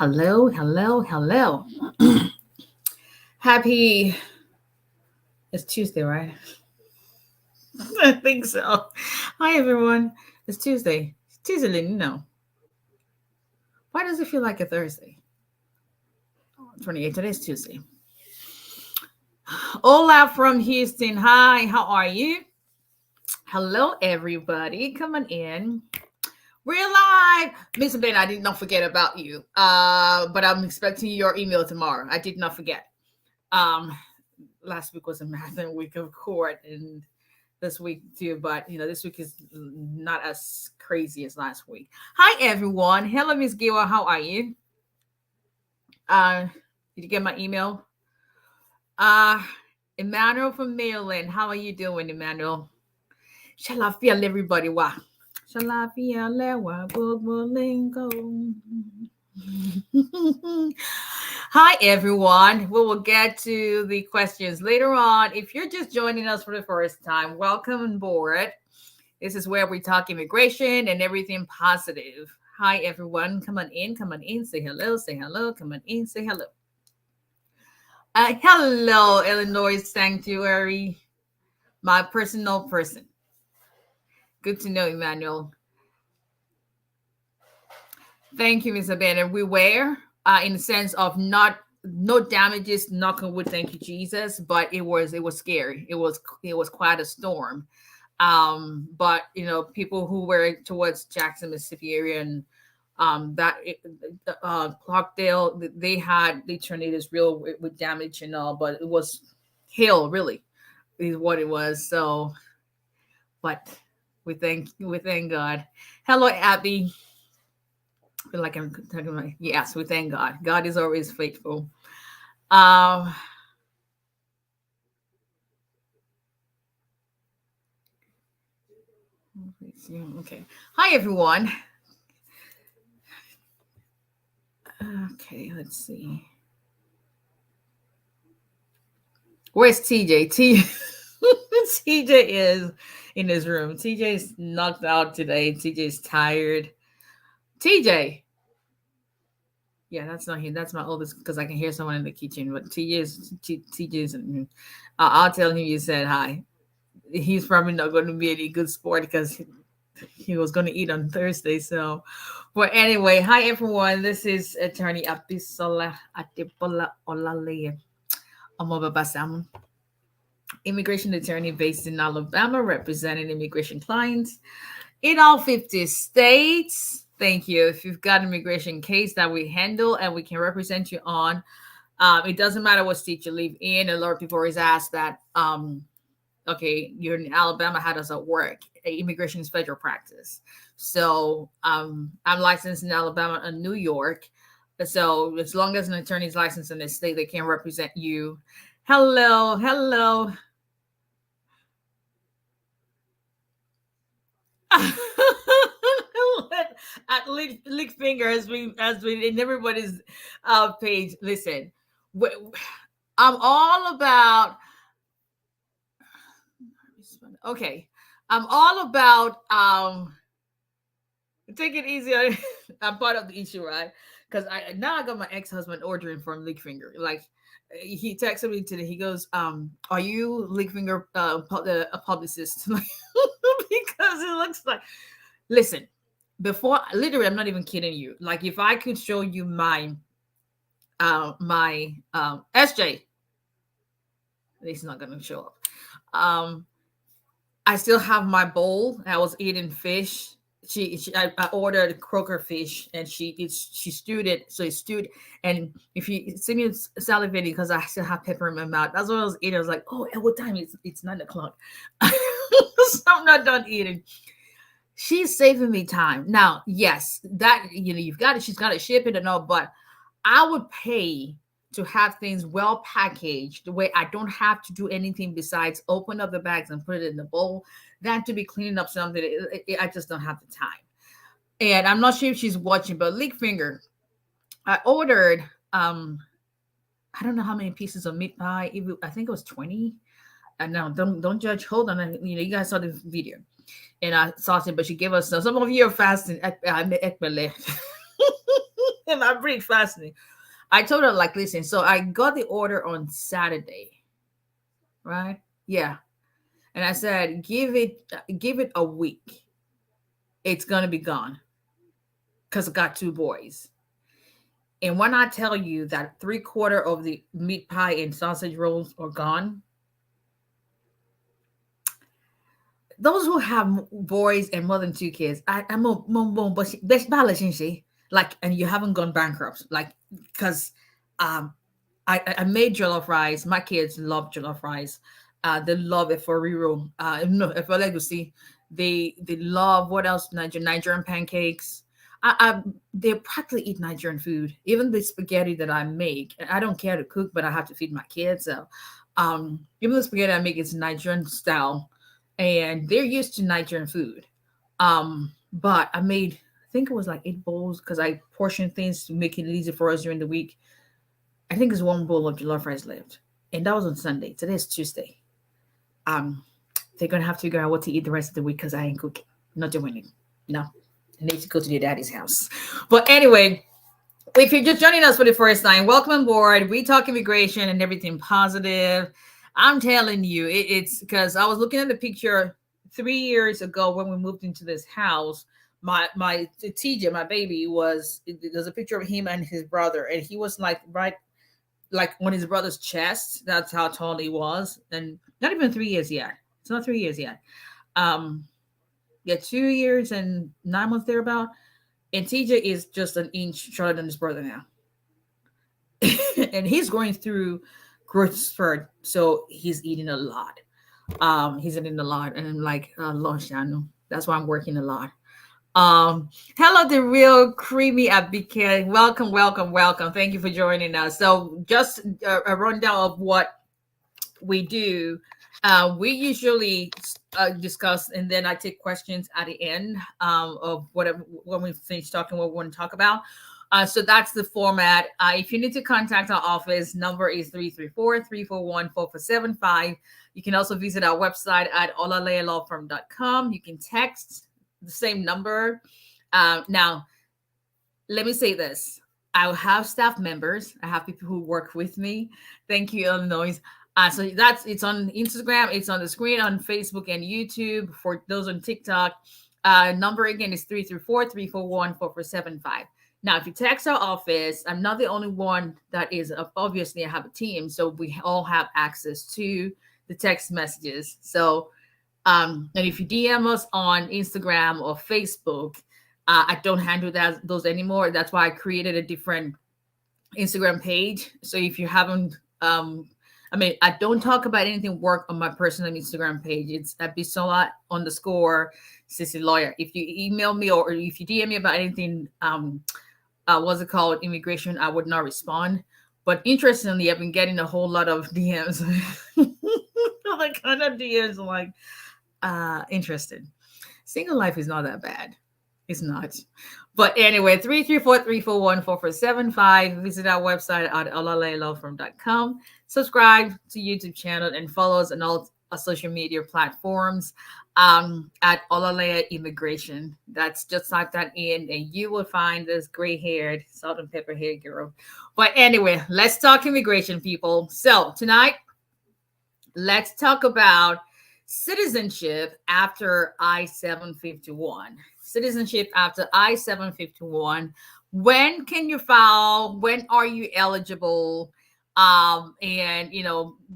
Hello, hello, hello. Happy, it's Tuesday, right? I think so. Hi, everyone. It's Tuesday. Tuesday, no. Why does it feel like a Thursday? 28th, today's Tuesday. Hola from Houston. Hi, how are you? Hello, everybody. Coming in. We're live. Miss Ben, I did not forget about you. But I'm expecting your email tomorrow. I did not forget. Last week was a marathon week of court, and this week too. But this week is not as crazy as last week. Hi, everyone. Hello, Miss Giwa. How are you? Did you get my email? Emmanuel from Maryland. How are you doing, Emmanuel? Shall I feel everybody? Why? Shall I feel Hi, everyone. We will get to the questions later on. If you're just joining us for the first time, welcome on board. This is where we talk immigration and everything positive. Hi, everyone. Come on in. Come on in. Say hello. Say hello. Come on in. Say hello. Hello, Illinois Sanctuary. My personal person. Good to know, Emmanuel. Thank you, Mr. Banner. We were in the sense of no damages, knock on wood, thank you, Jesus. But it was scary. It was quite a storm. But people who were towards Jackson, Mississippi area and Clarkdale, they had the tornadoes real with damage and all, but it was hail really is what it was. So, but we thank God. Hello, Abby. I feel like I'm talking about, yes, we thank God. God is always faithful. Okay. Hi, everyone. Okay, let's see. Where's TJ? TJ is in his room. TJ is knocked out today. TJ is tired. TJ. Yeah, that's not him. That's my oldest because I can hear someone in the kitchen. But TJ's. I'll tell him you said hi. He's probably not going to be any good sport because he was going to eat on Thursday. So, but anyway, hi everyone. This is Attorney Abisola Adebola Olale Omobabasam, immigration attorney based in Alabama, representing immigration clients in all 50 states. Thank you. If you've got an immigration case that we handle and we can represent you on, it doesn't matter what state you live in. A lot of people always ask that, okay, you're in Alabama, how does that work? Immigration is federal practice. So I'm licensed in Alabama and New York. So as long as an attorney is licensed in the state, they can represent you. Hello, hello. At lick finger as we in everybody's page. Listen, I'm all about. Okay, I'm all about take it easy. I'm part of the issue, right? Because I got my ex-husband ordering from lick finger. Like he texted me today. He goes, "Are you lick finger a publicist?" Because it looks like. Listen. Before, literally, I'm not even kidding you. Like, if I could show you my SJ, it's not gonna show up. I still have my bowl. I was eating fish. I ordered croaker fish, and she stewed it. So it stewed. And if you see me salivating because I still have pepper in my mouth, that's what I was eating. I was like, oh, at what time? It's 9 o'clock. So I'm not done eating. She's saving me time. Now, yes, that you've got it. She's got to ship it and all, but I would pay to have things well packaged the way I don't have to do anything besides open up the bags and put it in the bowl than to be cleaning up something. I just don't have the time. And I'm not sure if she's watching, but lick finger, I ordered I don't know how many pieces of meat pie. I think it was 20. And now don't judge. Hold on. You guys saw the video. And I saw it, but she gave us some of you are fasting. My pretty fascinating. I told her like, listen. So I got the order on Saturday, right? Yeah, and I said, give it a week. It's gonna be gone because I got two boys. And when I tell you that 3/4 of the meat pie and sausage rolls are gone, those who have boys and more than two kids, I'm a but best balance, like, and you haven't gone bankrupt, like, because um, I made jollof rice. My kids love jollof rice. They love it for real. No, if I like to see, they love what else? Nigerian pancakes. I they practically eat Nigerian food. Even the spaghetti that I make, I don't care to cook, but I have to feed my kids. So, even the spaghetti I make is Nigerian style, and they're used to Nigerian food. But I made, I think it was like 8 bowls because I portioned things to make it easy for us during the week. I think it's 1 bowl of jollof rice left, and that was on Sunday. Today's Tuesday. Um, they're gonna have to figure out what to eat the rest of the week because I ain't cooking. Not doing it. No, I need to go to their daddy's house. But anyway, if you're just joining us for the first time, welcome on board. We talk immigration and everything positive. I'm telling you, it's because I was looking at the picture 3 years ago when we moved into this house. My TJ, my baby, there's a picture of him and his brother, and he was like right like on his brother's chest. That's how tall he was, and not even 3 years yet. It's not 3 years yet. Um, yeah, 2 years and 9 months thereabout. And TJ is just an inch shorter than his brother now, and he's going through growth spurt, so he's eating a lot. He's eating a lot, and I'm like, Lord, Shanu. That's why I'm working a lot. Hello, the real creamy Abike. Welcome, welcome, welcome. Thank you for joining us. So, just a rundown of what we do. We usually discuss, and then I take questions at the end of whatever when we finish talking what we want to talk about. So that's the format. If you need to contact our office, number is 334-341-4475. You can also visit our website at 𝒊𝒎𝒎𝒊𝒈𝒓.com. You can text the same number. Now, let me say this. I have staff members. I have people who work with me. Thank you, Illinois. So it's on Instagram. It's on the screen on Facebook and YouTube. For those on TikTok, number again is 334-341-4475. Now, if you text our office, I'm not the only one that is. Obviously, I have a team, so we all have access to the text messages. So, and if you DM us on Instagram or Facebook, I don't handle those anymore. That's why I created a different Instagram page. So if you haven't, I don't talk about anything work on my personal Instagram page. It's at @Bisola_Sissy Lawyer. If you email me or if you DM me about anything, what's it called, immigration, I would not respond. But interestingly, I've been getting a whole lot of DMs. Like kind of DMs like interested. Single life is not that bad. It's not. But anyway, 334-341-4475. Visit our website at 𝒊𝒎𝒎𝒊𝒈𝒓.com. Subscribe to YouTube channel and follow us on all our social media platforms at 𝒊𝒎𝒎𝒊𝒈𝒐. That's just type that in and you will find this gray-haired, salt and pepper haired girl. But anyway, let's talk immigration, people. So tonight, let's talk about citizenship after I-751. Citizenship after I-751. When can you file? When are you eligible? And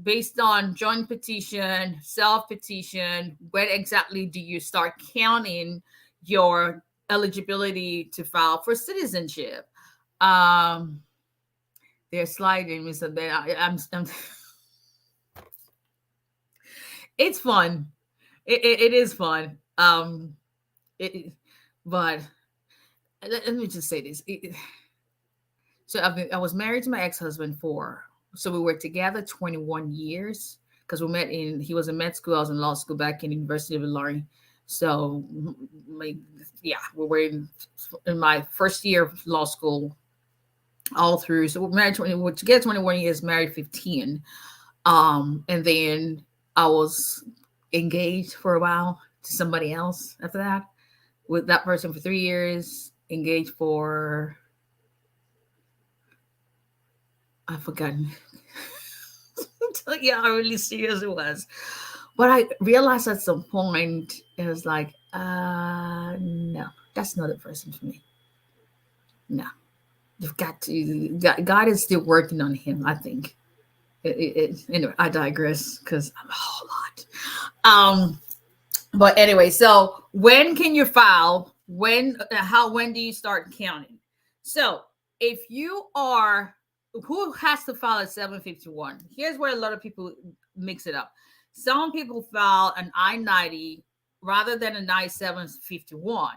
based on joint petition, self petition, when exactly do you start counting your eligibility to file for citizenship? They're sliding, Mr. Ben. I'm it's fun. It is fun. But let me just say this. So I was married to my ex-husband so we were together 21 years because we met he was in med school. I was in law school back in the University of Illinois. So we were in my first year of law school all through. So we're together 21 years, married 15. And then I was engaged for a while to somebody else after that, with that person for 3 years, engaged for I've forgotten. Yeah, how really serious it was. But I realized at some point it was like, no, that's not the person for me. No, you've got to. God is still working on him. I think. Anyway, I digress because I'm a whole lot. But anyway, so when can you file? When do you start counting? So if you are, who has to file a 751? Here's where a lot of people mix it up. Some people file an I-90 rather than an I-751.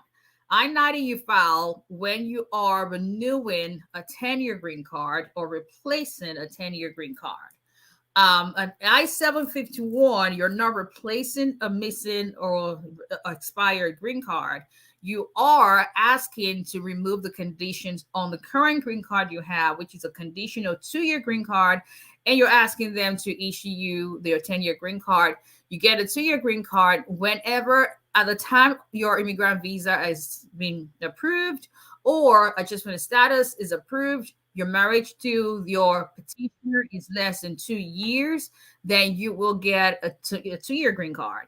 I-90 you file when you are renewing a 10-year green card or replacing a 10-year green card. An I-751, you're not replacing a missing or expired green card. You are asking to remove the conditions on the current green card you have, which is a conditional 2-year green card, and you're asking them to issue you their 10-year green card. You get a 2-year green card whenever, at the time your immigrant visa has been approved or adjustment of status is approved, your marriage to your petitioner is less than 2 years, then you will get a 2-year green card.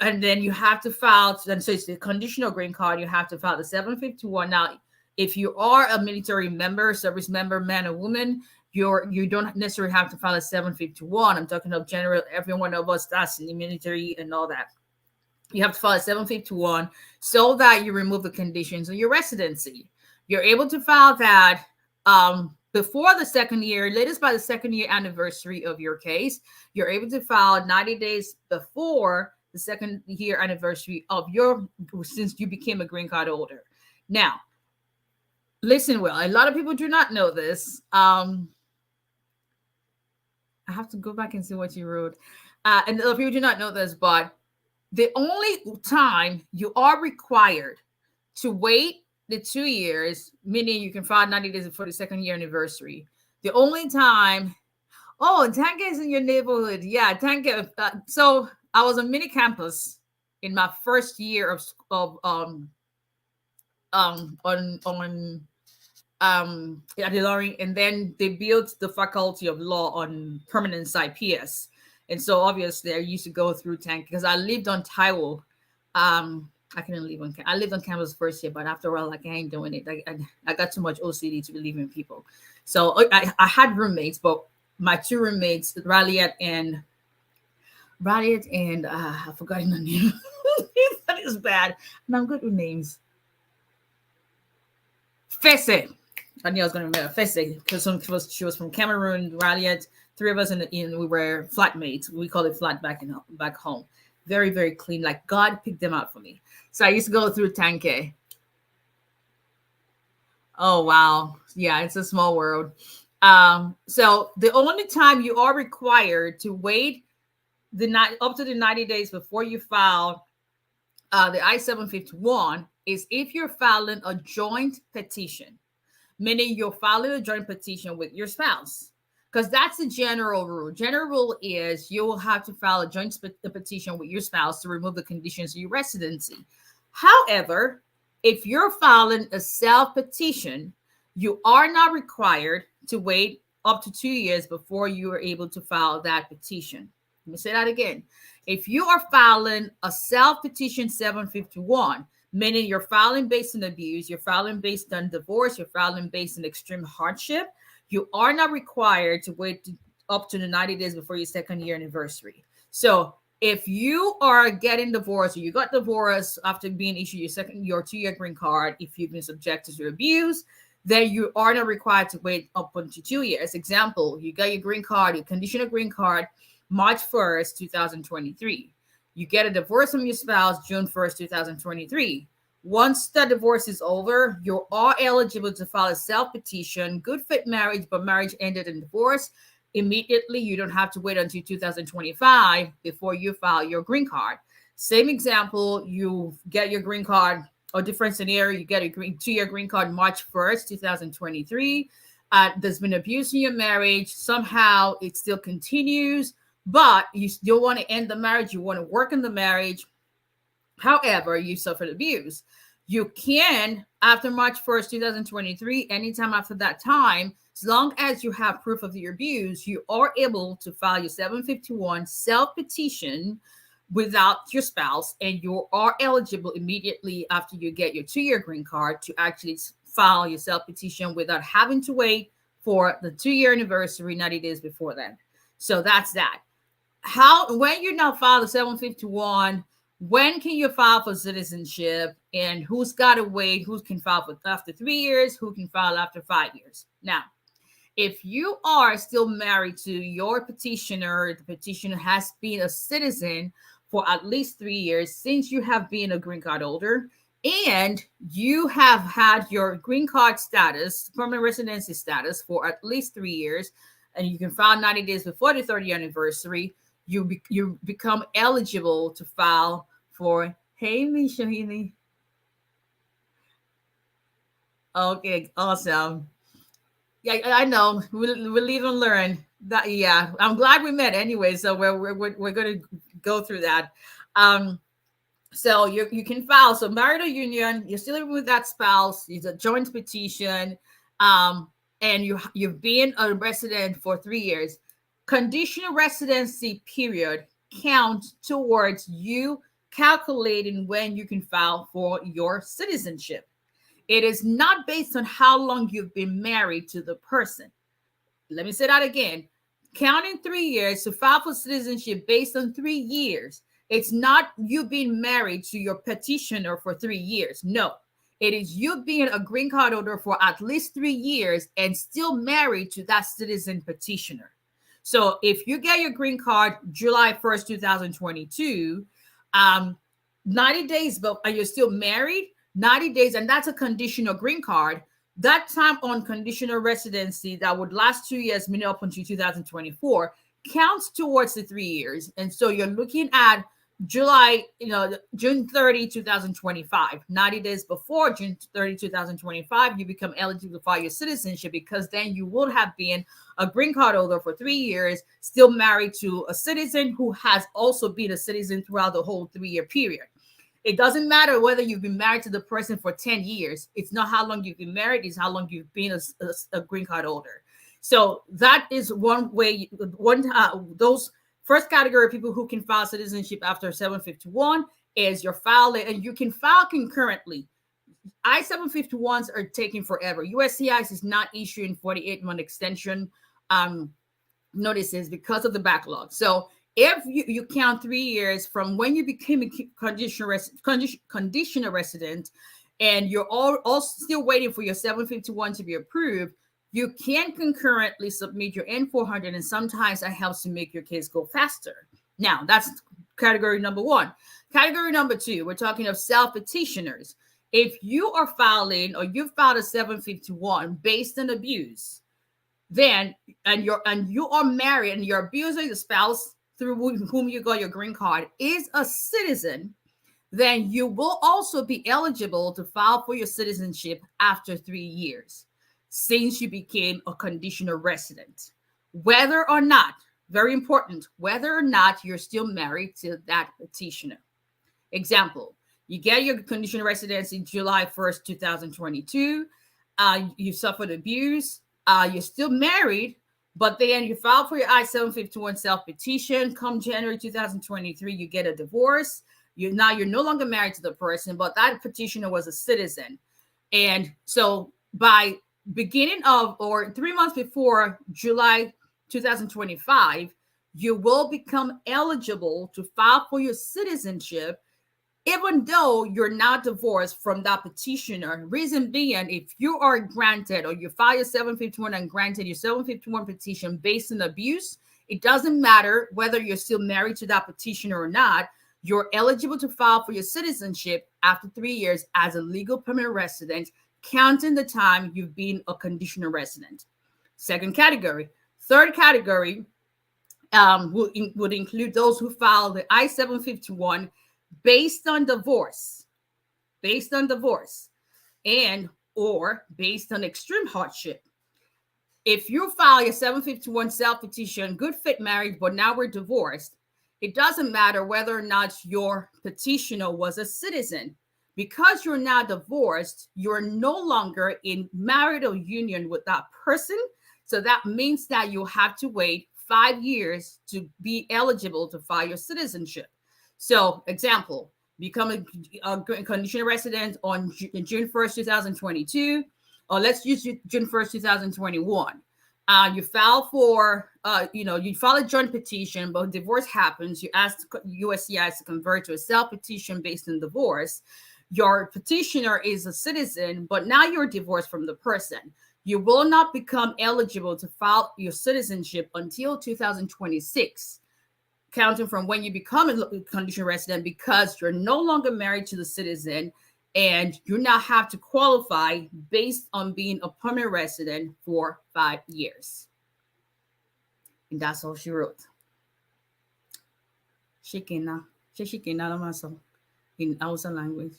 And then you have to file, and so it's the conditional green card, you have to file the 751. Now, if you are a military member, service member, man or woman, you don't necessarily have to file a 751. I'm talking of general, every one of us that's in the military and all that. You have to file a 751 so that you remove the conditions of your residency. You're able to file that before the second year, latest by the second year anniversary of your case. You're able to file 90 days before the second year anniversary of since you became a green card holder. Now, listen well. A lot of people do not know this. I have to go back and see what you wrote. And a lot of people do not know this, but the only time you are required to wait the 2 years, meaning you can file 90 days before the second year anniversary. The only time, Tanka is in your neighborhood. Yeah, Tanka. So I was on mini campus in my first year at Loring, and then they built the Faculty of Law on permanent site PS. And so obviously I used to go through Tank because I lived on Taiwo. I couldn't live on. I lived on campus first year, but after a while, like I ain't doing it. I got too much OCD to believe in people. So I had roommates, but my 2 roommates, Raliat and I've forgotten the name. That is bad. And I'm good with names. Fese. I knew I was going to remember Fese because she was from Cameroon. Raliat. 3 of us we were flatmates. We call it flat back home. Very, very clean. Like God picked them out for me. So I used to go through Tanke. Oh, wow. Yeah, it's a small world. So the only time you are required to wait up to the 90 days before you file the I-751 is if you're filing a joint petition, meaning you're filing a joint petition with your spouse. Because that's the general rule. General rule is you will have to file a joint petition with your spouse to remove the conditions of your residency. However, if you're filing a self-petition, you are not required to wait up to 2 years before you are able to file that petition. Let me say that again. If you are filing a self-petition 751, meaning you're filing based on abuse, you're filing based on divorce, you're filing based on extreme hardship, you are not required to wait up to the 90 days before your second year anniversary. So if you are getting divorced or you got divorced after being issued your 2-year green card, if you've been subjected to abuse, then you are not required to wait up until 2 years. Example, you got your green card, your conditional green card, March 1st, 2023. You get a divorce from your spouse, June 1st, 2023. Once the divorce is over, you are eligible to file a self-petition, good fit marriage, but marriage ended in divorce. Immediately, you don't have to wait until 2025 before you file your green card. Same example, you get your green card, or different scenario, you get a 2-year green card March 1st, 2023. There's been abuse in your marriage. Somehow it still continues, but you still want to end the marriage. You want to work in the marriage. However, you suffered abuse. You can, after March 1st, 2023, anytime after that time, as long as you have proof of your abuse, you are able to file your 751 self-petition without your spouse, and you are eligible immediately after you get your 2-year green card to actually file your self-petition without having to wait for the 2-year anniversary 90 days before that. So that's that. When you now file the 751, when can you file for citizenship, and who's got to wait, who can file for after 3 years, who can file after 5 years. Now, if you are still married to your petitioner, the petitioner has been a citizen for at least 3 years since you have been a green card holder, and you have had your green card status, permanent residency status, for at least 3 years, and you can file 90 days before the 30th anniversary, you become eligible to file for, hey, Mishahini. Okay, awesome. Yeah, I know. We'll live and learn. That, yeah, I'm glad we met anyway. So we're going to go through that. So you can file. So marital union, you're still living with that spouse. It's a joint petition, and you've been a resident for 3 years. Conditional residency period counts towards you calculating when you can file for your citizenship. It is not based on how long you've been married to the person. Let me say that again. Counting 3 years to file for citizenship based on 3 years. It's not you being married to your petitioner for 3 years. No, it is you being a green card holder for at least 3 years and still married to that citizen petitioner. So if you get your green card July 1st, 2022, 90 days, but you're still married, 90 days, and that's a conditional green card. That time on conditional residency that would last 2 years, meaning up until 2024, counts towards the 3 years. And so you're looking at June 30, 2025, 90 days before June 30, 2025, you become eligible to file your citizenship, because then you would have been a green card holder for 3 years, still married to a citizen who has also been a citizen throughout the whole 3-year period. It doesn't matter whether you've been married to the person for 10 years. It's not how long you've been married, it's how long you've been a green card holder. So that is one way, those first category of people who can file citizenship after 751 is your file, and you can file concurrently. I-751s are taking forever. USCIS is not issuing 48-month extension notices because of the backlog. So if you count 3 years from when you became a conditional resident, and you're all still waiting for your 751 to be approved, you can concurrently submit your N-400, and sometimes that helps to make your case go faster. Now, that's category number one. Category number two, we're talking of self-petitioners. If you are filing, or you filed a 751 based on abuse, then and you are married, and your abuser, your spouse through whom you got your green card, is a citizen, then you will also be eligible to file for your citizenship after 3 years, since you became a conditional resident, whether or not, very important, whether or not you're still married to that petitioner. Example, you get your conditional residency July 1st, 2022. You suffered abuse. You're still married, but then you file for your I-751 self-petition. Come January 2023, you get a divorce. You're no longer married to the person, but that petitioner was a citizen. And so by beginning of, or 3 months before July 2025, you will become eligible to file for your citizenship, even though you're not divorced from that petitioner. Reason being, if you are granted, or you file your 751 and granted your 751 petition based on abuse, it doesn't matter whether you're still married to that petitioner or not. You're eligible to file for your citizenship after 3 years as a legal permanent resident, counting the time you've been a conditional resident. Second category. Third category would include those who filed the I-751 based on divorce, and or based on extreme hardship. If you file your 751 self-petition, good fit married, but now we're divorced, it doesn't matter whether or not your petitioner was a citizen, Because you're now divorced, you're no longer in marital union with that person. So that means that you have to wait 5 years to be eligible to file your citizenship. So, example, become a conditional resident on June 1st, 2022, or let's use June 1st, 2021. You file for, you file a joint petition, but divorce happens. You ask USCIS to convert to a self petition based on divorce. Your petitioner is a citizen, but now you're divorced from the person. You will not become eligible to file your citizenship until 2026, counting from when you become a conditional resident, because you're no longer married to the citizen and you now have to qualify based on being a permanent resident for 5 years. And that's all she wrote. Shikina in Hausa language.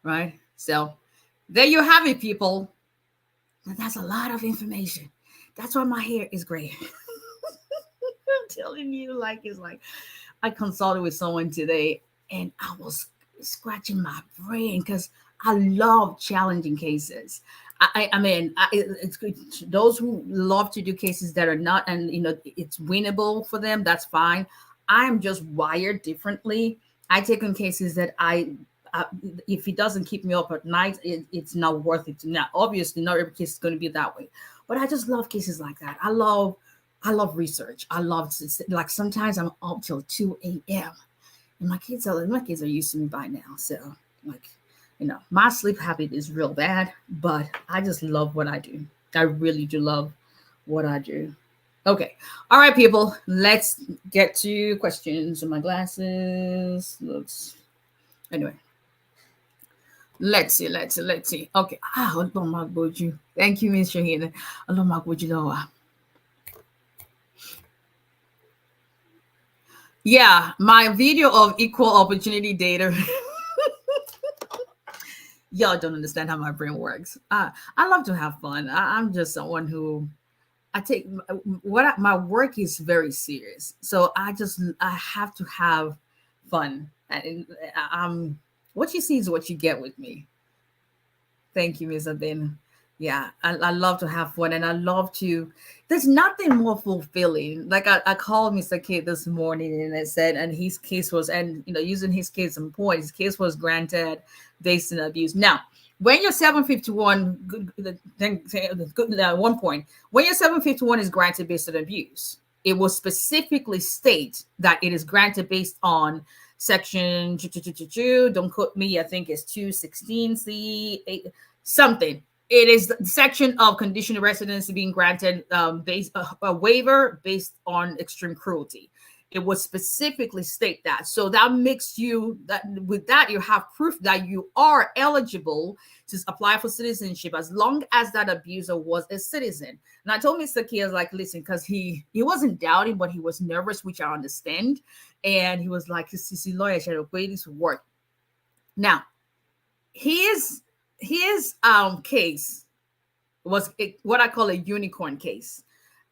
Right? So there you have it, people. That's a lot of information. That's why my hair is gray. I'm telling you, it's like I consulted with someone today and I was scratching my brain because I love challenging cases. It's good. Those who love to do cases that are not, and it's winnable for them, that's fine. I'm just wired differently. I take on cases that if it doesn't keep me up at night, it's not worth it. Now, obviously, not every case is going to be that way, but I just love cases like that. I love research. I love sometimes I'm up till 2 a.m. and my kids are used to me by now. So my sleep habit is real bad, but I just love what I do. I really do love what I do. Okay. All right, people, let's get to questions. My glasses. Anyway. Let's see. Okay. Thank you, Miss Shahina. Yeah, my video of equal opportunity data. Y'all don't understand how my brain works. I love to have fun. I'm just someone who my work is very serious. So I have to have fun. And what you see is what you get with me. Thank you, Ms. Abin. Yeah, I love to have fun, and I love to. There's nothing more fulfilling. Like I called Mr. K this morning, and I said, and his case was, and using his case in point, his case was granted based on abuse. Now, when you're 751, one point, when you're 751 is granted based on abuse, it will specifically state that it is granted based on section, don't quote me, I think it's 216C, something. It is the section of conditional residency being granted based a waiver based on extreme cruelty. It would specifically state that. So that makes you with that you have proof that you are eligible to apply for citizenship as long as that abuser was a citizen. And I told Mr. Key, I was like, listen, because he wasn't doubting, but he was nervous, which I understand. And he was like, his lawyer should have waited to work. Now, his case was what I call a unicorn case.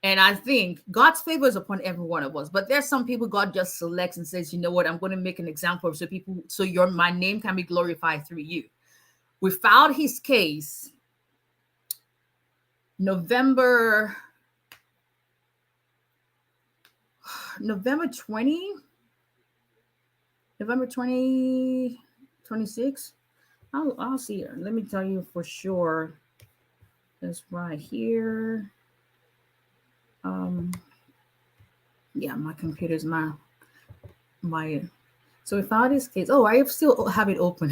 And I think God's favor is upon every one of us. But there's some people God just selects and says, you know what, I'm going to make an example of so my name can be glorified through you. We filed his case November 26. I'll see here. Let me tell you for sure. It's right here. Yeah, my computer's my so we filed this case. Oh, I still have it open.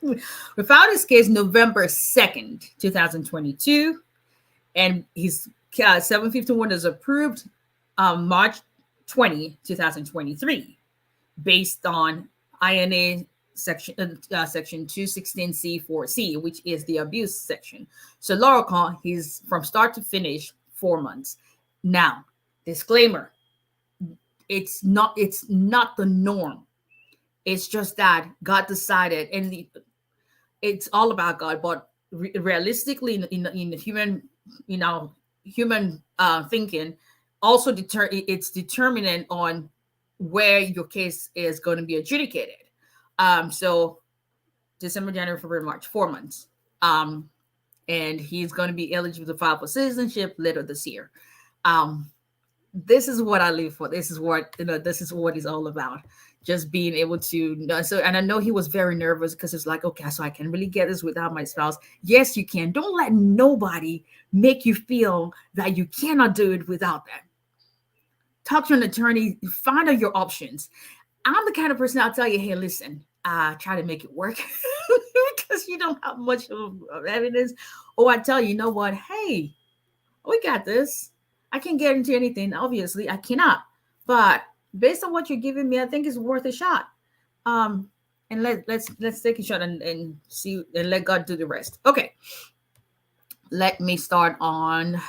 We filed this case November 2nd, 2022, and his 751 is approved March 20, 2023, based on INA section 216C4C, which is the abuse section. So Laurel, he's from start to finish 4 months. Now, disclaimer, it's not the norm. It's just that God decided, and it's all about God, but realistically in human human thinking, also it's determinant on where your case is going to be adjudicated. So December, January, February, March, 4 months. And he's going to be eligible to file for citizenship later this year. This is what I live for. This is what, this is what it's all about. Just being able to, so, and I know he was very nervous because it's like, okay, so I can really get this without my spouse. Yes, you can. Don't let nobody make you feel that you cannot do it without them. Talk to an attorney, find out your options. I'm the kind of person I'll tell you, hey, listen, try to make it work because you don't have much of evidence. Or I tell you, you know what? Hey, we got this. I can't guarantee anything. Obviously, I cannot. But based on what you're giving me, I think it's worth a shot. And let's take a shot and see and let God do the rest. Okay. Let me start on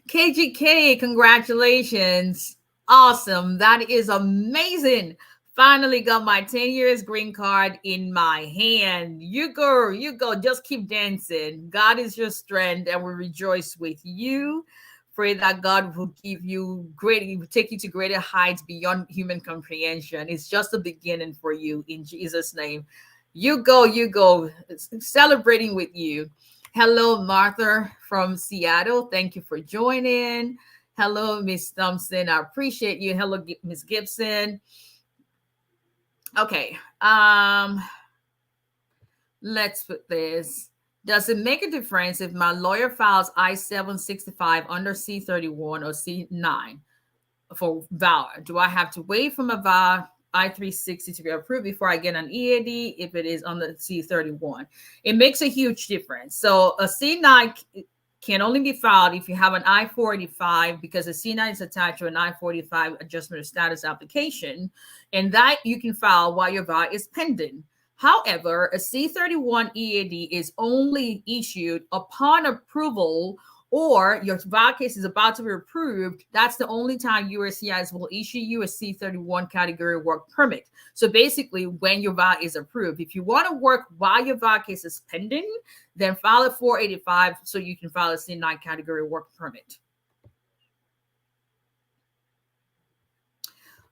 KGK. Congratulations. Awesome. That is amazing. Finally got my 10 years green card in my hand. You go. Just keep dancing. God is your strength, and we rejoice with you. Pray that God will give you take you to greater heights beyond human comprehension. It's just the beginning for you in Jesus' name. You go. Celebrating with you. Hello, Martha from Seattle. Thank you for joining. Hello, Miss Thompson. I appreciate you. Hello, Miss Gibson. Okay. Let's put this. Does it make a difference if my lawyer files I-765 under C-31 or C-9 for VAWA? Do I have to wait for my VAWA I-360 to be approved before I get an EAD if it is on the C-31? It makes a huge difference. So a C-9 can only be filed if you have an I-485 because a C-9 is attached to an I-485 adjustment of status application, and that you can file while your VAWA is pending. However, a C-31 EAD is only issued upon approval or your VAWA case is about to be approved. That's the only time USCIS will issue you a C-31 category work permit. So basically, when your VAWA is approved, if you want to work while your VAWA case is pending, then file a 485 so you can file a C-9 category work permit.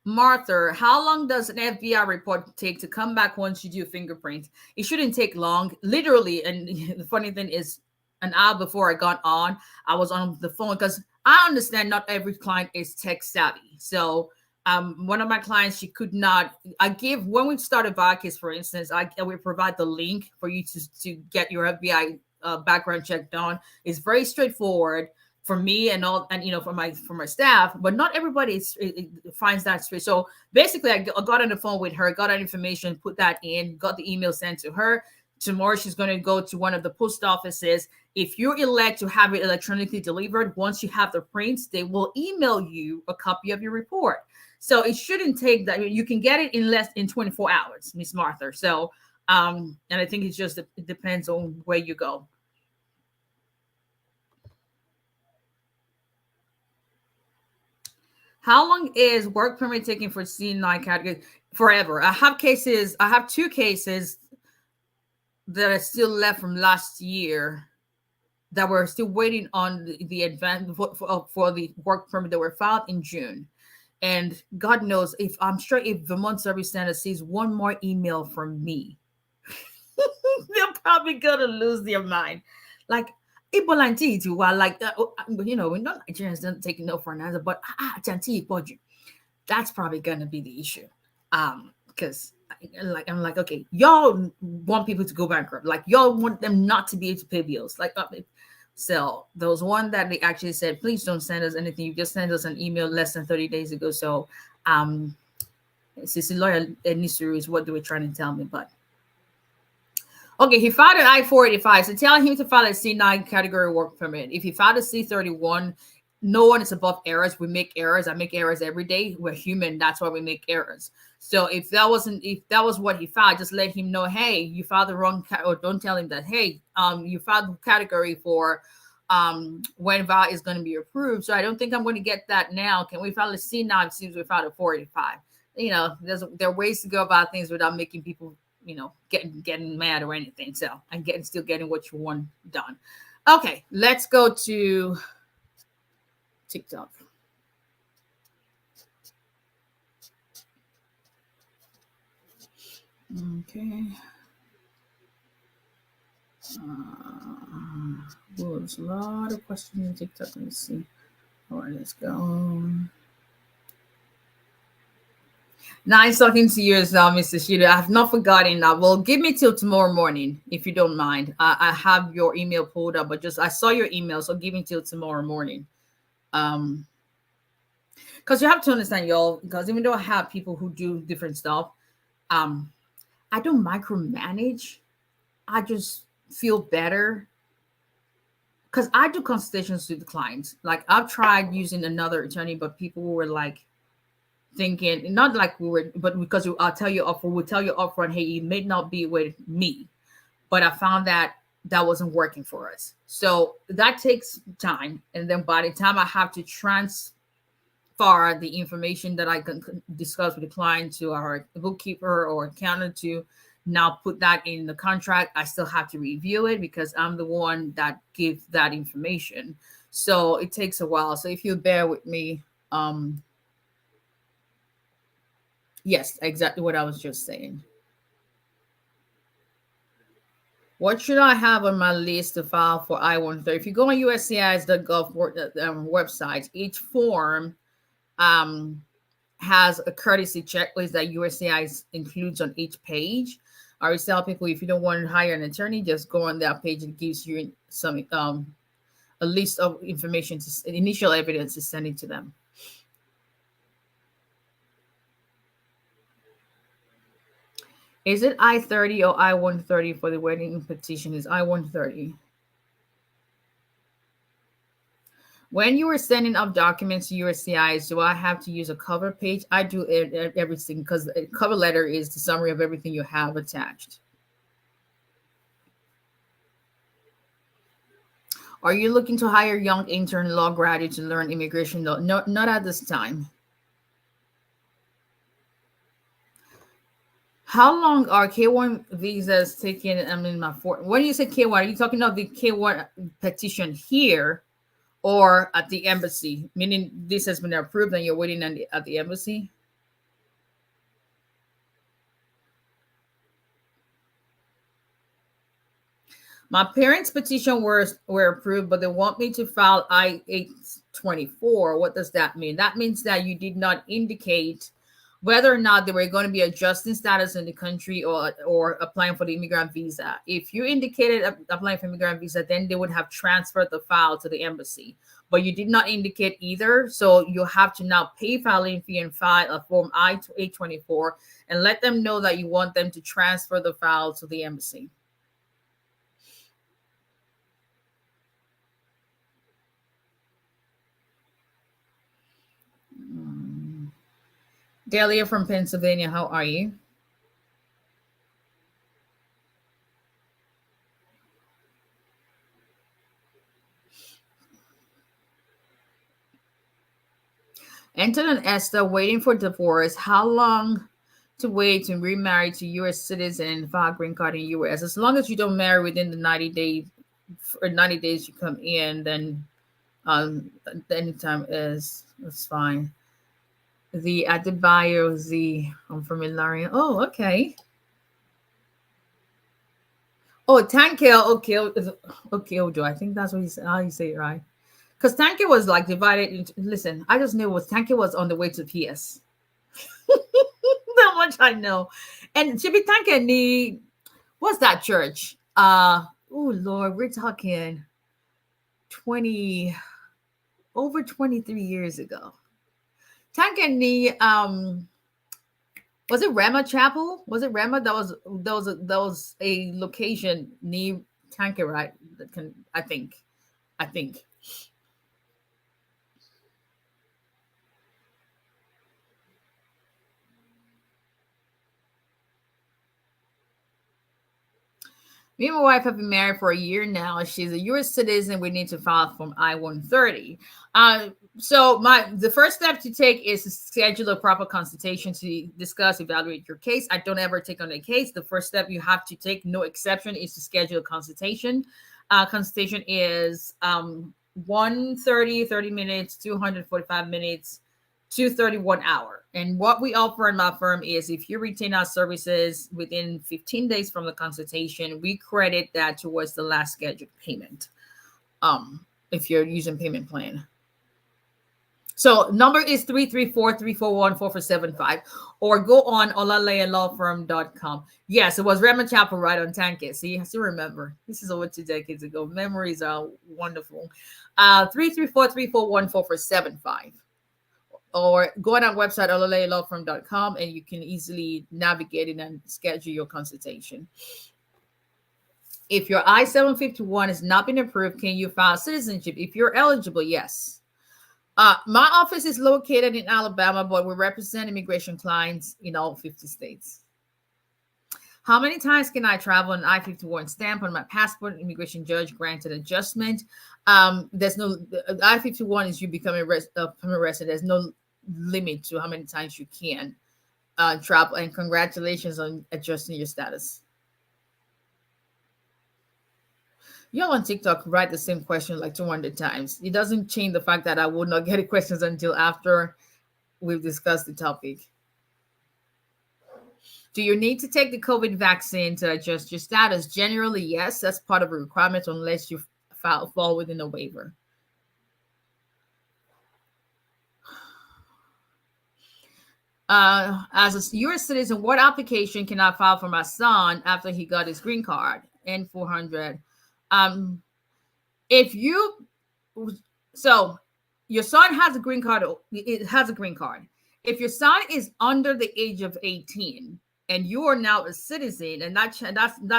Martha, how long does an FBI report take to come back once you do fingerprints? It shouldn't take long, literally. And the funny thing is, an hour before I got on, I was on the phone because I understand not every client is tech savvy. So one of my clients, she could not, when we started VAWA, for instance, I would provide the link for you to get your FBI background check done. It's very straightforward for me and for my staff, but not everybody finds that straight. So basically, I got on the phone with her, got that information, put that in, got the email sent to her. Tomorrow, she's going to go to one of the post offices. If you elect to have it electronically delivered, once you have the prints, they will email you a copy of your report. So it shouldn't take that. You can get it in less than 24 hours, Miss Martha. So, and I think it depends on where you go. How long is work permit taking for C9 category? Forever. I have 2 cases that are still left from last year that we're still waiting on the advance for the work permit that were filed in June. And God knows if Vermont Service Center sees one more email from me, they're probably gonna lose their mind. Like, we're not Nigerians don't take no for an answer, but that's probably gonna be the issue. Because I'm like, okay, y'all want people to go bankrupt, like y'all want them not to be able to pay bills, like so there was one that they actually said, please don't send us anything, you just send us an email less than 30 days ago. So Sissy lawyer is what they were trying to tell me. But okay, he filed an I-485, so tell him to file a C9 category work permit. If he filed a C-31, no one is above errors. We make errors. I make errors every day. We're human. That's why we make errors. So if that was what he filed, just let him know, hey, you filed the wrong, or don't tell him that, hey, you filed the category for when VAWA is going to be approved. So I don't think I'm going to get that now. Can we file a C9 since we filed a 485? There are ways to go about things without making people, getting mad or anything. So I'm still getting what you want done. Okay, let's go to TikTok. Okay. Well, there's a lot of questions in TikTok. Let me see. All right, let's go. Nice talking to you as well, Mr. Shooter. I have not forgotten that. Well, give me till tomorrow morning, if you don't mind. I have your email pulled up, but just I saw your email, so give me till tomorrow morning. Because you have to understand, y'all, because even though I have people who do different stuff, um, I don't micromanage. I just feel better because I do consultations with clients. Like I've tried using another attorney, but people were like thinking, not like we were, but because I'll tell you up, we'll tell you upfront, hey, it may not be with me, but I found that that wasn't working for us. So that takes time, and then by the time I have to transfer the information that I can discuss with the client to our bookkeeper or accountant to now put that in the contract, I still have to review it because I'm the one that gives that information. So it takes a while. So if you bear with me, yes, exactly what I was just saying. What should I have on my list to file for I-130? If you go on USCIS.gov website, each form has a courtesy checklist that USCIS includes on each page. I always tell people if you don't want to hire an attorney, just go on that page. It gives you some a list of information, initial evidence to send it to them. Is it I-30 or I-130 for the wedding petition? Is I-130. When you are sending up documents to USCIS, do I have to use a cover page? I do everything because the cover letter is the summary of everything you have attached. Are you looking to hire young intern law graduates to learn immigration law? No, not at this time. How long are K1 visas taking? I mean, when you say K1, are you talking about the K1 petition here or at the embassy? Meaning this has been approved and you're waiting at the embassy? My parents' petition were approved, but they want me to file I-824. What does that mean? That means that you did not indicate whether or not they were going to be adjusting status in the country or applying for the immigrant visa. If you indicated applying for immigrant visa, then they would have transferred the file to the embassy. But you did not indicate either, so you have to now pay filing fee and file a form I-824 and let them know that you want them to transfer the file to the embassy. Delia from Pennsylvania, how are you? Anton and Esther waiting for divorce. How long to wait to remarry to U.S. citizen and file green card in U.S.? As long as you don't marry within the 90 days, or 90 days you come in, then anytime is fine. The 𝒊𝒎𝒎𝒊𝒈𝒓, I'm from Ilarion. Oh, okay. Oh, Tankel, okay, do I think that's what how you say it, right? Because Tanke was like divided into, listen, I just knew Tanke was on the way to PS. That much I know. And Chibi Tanke need, what's that church? Oh Lord, we're talking 20 over 23 years ago. Tanke need was it Rama Chapel? Was it Rama? That was a location near Tanke, right? That can I think. Me and my wife have been married for a year now. She's a U.S. citizen. We need to file from I-130. So the first step to take is to schedule a proper consultation to discuss, evaluate your case. I don't ever take on a case. The first step you have to take, no exception, is to schedule a consultation. Consultation is 130, 30 minutes, 245 minutes. $231 hour. And what we offer in my firm is if you retain our services within 15 days from the consultation, we credit that towards the last scheduled payment. If you're using payment plan. So number is 334-341-4475, or go on olalayalawfirm.com. Yes, it was Raymond Chapel right on Tankett. See, I still remember. This is over 2 decades ago. Memories are wonderful. 334-341-4475. Or go on our website, olalayalawfirm.com, and you can easily navigate it and schedule your consultation. If your I-751 has not been approved, can you file citizenship? If you're eligible, yes. My office is located in Alabama, but we represent immigration clients in all 50 states. How many times can I travel an I-51 stamp on my passport? Immigration judge granted adjustment. There's no I-51 is you becoming a permanent resident. There's no limit to how many times you can travel. And congratulations on adjusting your status. Y'all on TikTok write the same question like 200 times. It doesn't change the fact that I will not get questions until after we've discussed the topic. Do you need to take the COVID vaccine to adjust your status? Generally, yes. That's part of a requirement unless you fall within a waiver. As a U.S. citizen, what application can I file for my son after he got his green card? N400. If you, so your son has a green card, it has a green card. If your son is under the age of 18 and you are now a citizen and that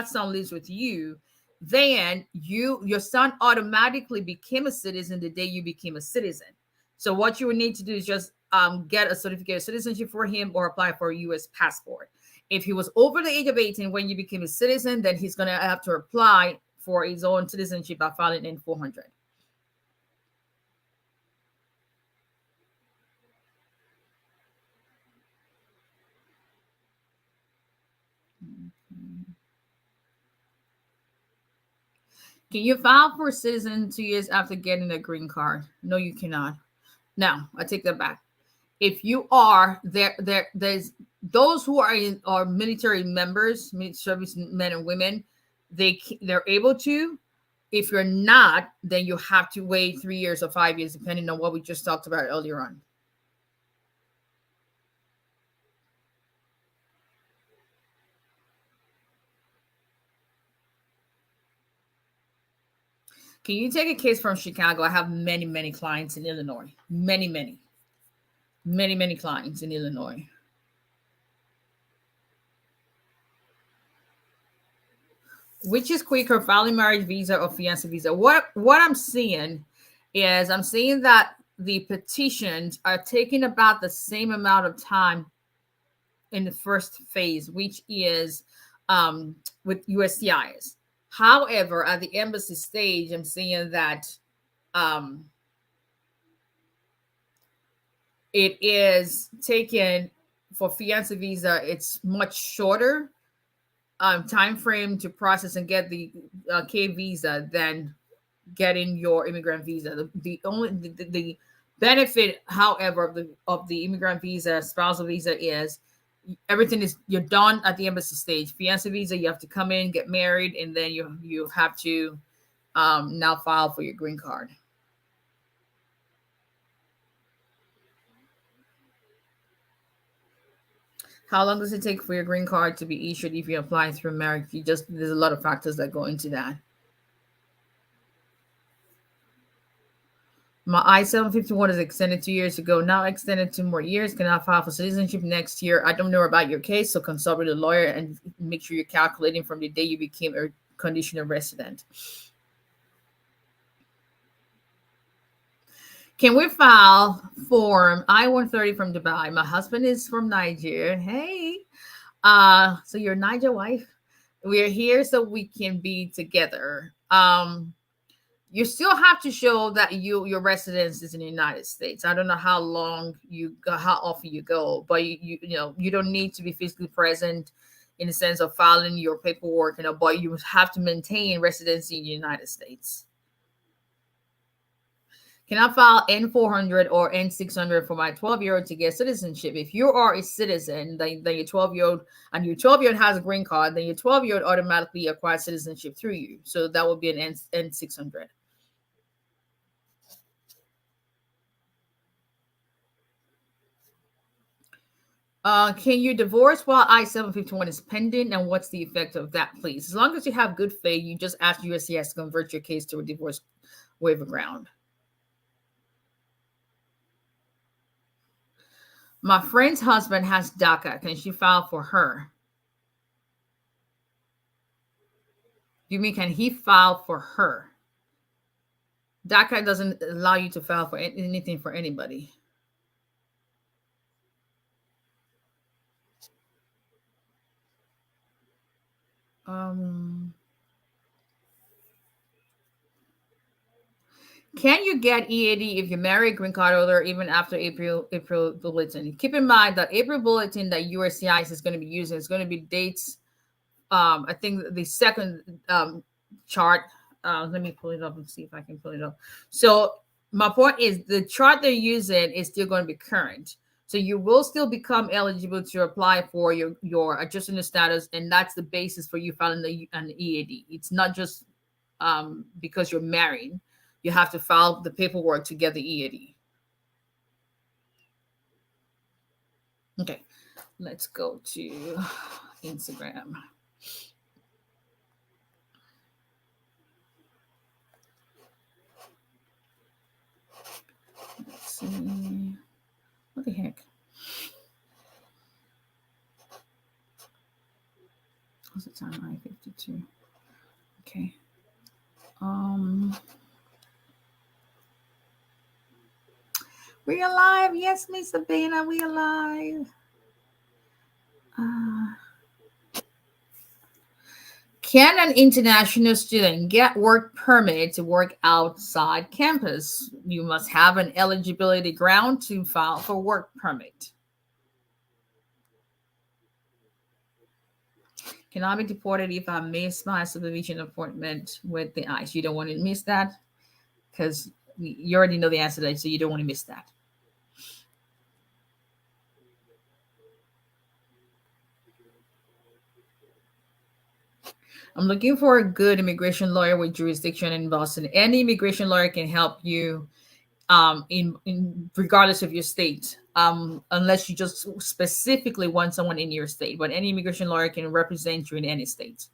son lives with you, then your son automatically became a citizen the day you became a citizen. So what you would need to do is just get a certificate of citizenship for him or apply for a U.S. passport. If he was over the age of 18 when you became a citizen, then he's going to have to apply for his own citizenship by filing N400. Can you file for a citizen 2 years after getting a green card? No, you cannot. Now, I take that back. If you are there's those who are military members, military service men and women, they're able to. If you're not, then you have to wait 3 years or 5 years, depending on what we just talked about earlier on. Can you take a case from Chicago? I have many, many clients in Illinois. Many clients in Illinois. Which is quicker, filing marriage visa or fiancé visa? What I'm seeing is that the petitions are taking about the same amount of time in the first phase, which is with USCIS. However, at the embassy stage, I'm seeing that it is taken for fiancé visa. It's much shorter time frame to process and get the K visa than getting your immigrant visa. The benefit, however, of the immigrant visa, spousal visa is everything is you're done at the embassy stage. Fiancé visa, you have to come in, get married, and then you have to now file for your green card. How long does it take for your green card to be issued if you apply through marriage? There's a lot of factors that go into that. My I-751 is extended 2 years ago, now extended 2 more years. Can I file for citizenship next year? I don't know about your case, so consult with a lawyer and make sure you're calculating from the day you became a conditional resident. Can we file form I-130 from Dubai? My husband is from Nigeria. Hey, so you're Niger wife. We're here so we can be together. You still have to show that your residence is in the United States. I don't know how often you go, but you don't need to be physically present in the sense of filing your paperwork, but you have to maintain residency in the United States. Can I file N-400 or N-600 for my 12-year-old to get citizenship? If you are a citizen, then your 12-year-old, and your 12-year-old has a green card, then your 12-year-old automatically acquires citizenship through you. So that would be an N-600. Can you divorce while I-751 is pending, and what's the effect of that, please? As long as you have good faith, you just ask USCIS to convert your case to a divorce waiver ground. My friend's husband has DACA. Can she file for her? You mean, can he file for her? DACA doesn't allow you to file for anything for anybody. Can you get EAD if you marry a green card holder even after April bulletin? Keep in mind that April bulletin that USCIS is going to be using is going to be dates. I think the second chart. Let me pull it up and see if I can pull it up. So my point is the chart they're using is still going to be current. So you will still become eligible to apply for your adjustment of status, and that's the basis for you filing an EAD. It's not just because you're married. You have to file the paperwork to get the EAD. Okay, let's go to Instagram. Let's see. What the heck? What's the time? I-52. Okay. We alive. Yes, Miss Sabina, we alive. Can an international student get work permit to work outside campus? You must have an eligibility ground to file for work permit. Can I be deported if I miss my supervision appointment with the ICE? You don't want to miss that because you already know the answer to that, so you don't want to miss that. I'm looking for a good immigration lawyer with jurisdiction in Boston. Any immigration lawyer can help you in regardless of your state, unless you just specifically want someone in your state. But any immigration lawyer can represent you in any state.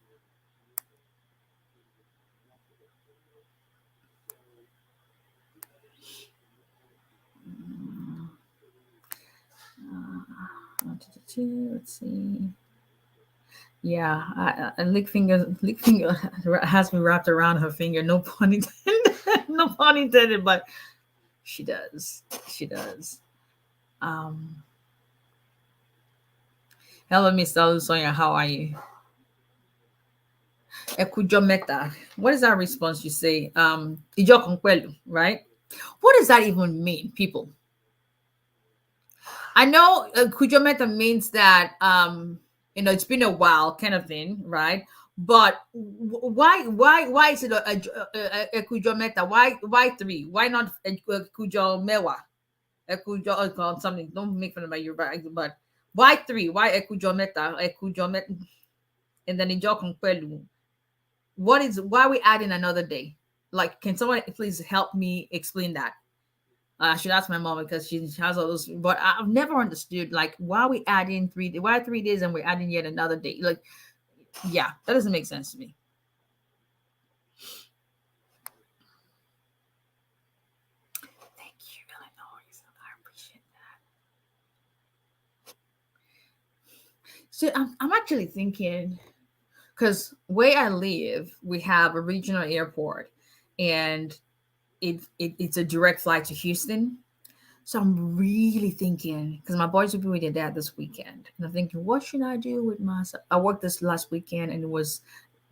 Let's see. Yeah, a lick finger has been wrapped around her finger. No pun intended. No pun intended, but she does. She does. Hello, Miss Sonia. How are you? 𝒊𝒎𝒎𝒊𝒈𝒓𝒂𝒏𝒕. What is that response you say? 𝐸𝐿𝒐𝒂𝒏𝒕, right? What does that even mean, people? I know 𝒊𝒎𝒎𝒊𝒈𝒓𝒂𝒏𝒕 means that it's been a while, kind of thing, right? But why is it 𝒊𝒎𝒎𝒊𝒈𝒓𝒂𝒏𝒕? Why three? Why not 𝒊𝒎𝒎𝒊𝒑𝒏𝒕? Something. Don't make fun of my Yoruba, but why three? Why 𝒊𝒎𝒎𝒊𝒈𝒓𝒂𝒏𝒕? And then 𝒊𝒐𝒂𝒏𝒕. Why are we adding another day? Like, can someone please help me explain that? I should ask my mom because she has all those, but I've never understood like why are we adding 3 days? Why 3 days and we're adding yet another day? Like, yeah, that doesn't make sense to me. Thank you, Illinois. I appreciate that. So I'm actually thinking, because where I live, we have a regional airport, and it's a direct flight to Houston. So I'm really thinking, because my boys will be with their dad this weekend, and I'm thinking, what should I do with myself? I worked this last weekend and it was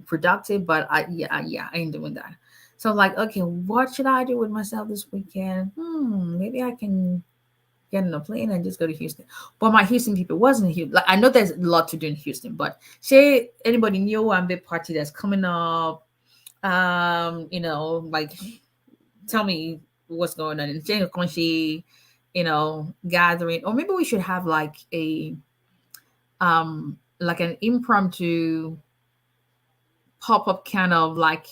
productive, but I ain't doing that. So I'm like, okay, what should I do with myself this weekend? Maybe I can get on a plane and just go to Houston. But my Houston people wasn't Houston. Like, I know there's a lot to do in Houston, but say anybody knew one big party that's coming up, like, tell me what's going on in 𝒑𝒂🔵𝐥𝐸, gathering, or maybe we should have like an impromptu pop-up kind of like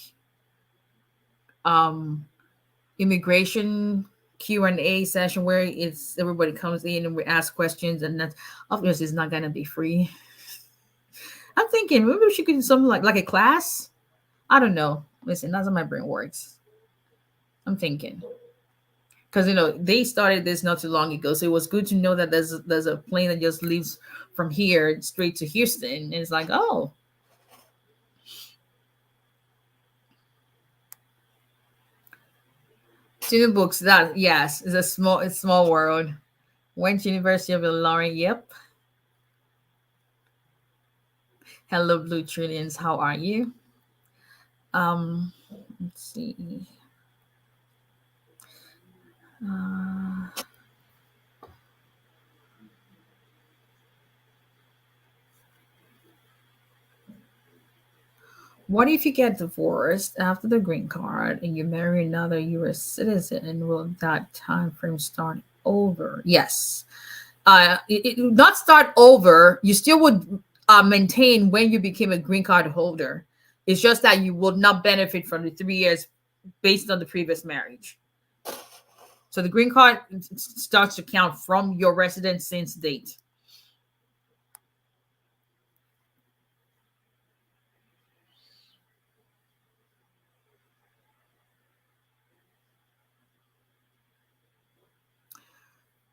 immigration Q&A session where it's everybody comes in and we ask questions, and that's obviously it's not gonna be free. I'm thinking maybe we should do something like a class. I don't know. Listen, that's how my brain works. I'm thinking because they started this not too long ago, so it was good to know that there's a plane that just leaves from here straight to Houston, and it's like, oh. Two books that yes, it's a small world. Went to University of Illinois. Yep. Hello, Blue Trillions. How are you? Let's see. What if you get divorced after the green card and you marry another U.S. citizen? Will that time frame start over? Yes. It would not start over. You still would maintain when you became a green card holder. It's just that you will not benefit from the 3 years based on the previous marriage. So the green card starts to count from your residence since date.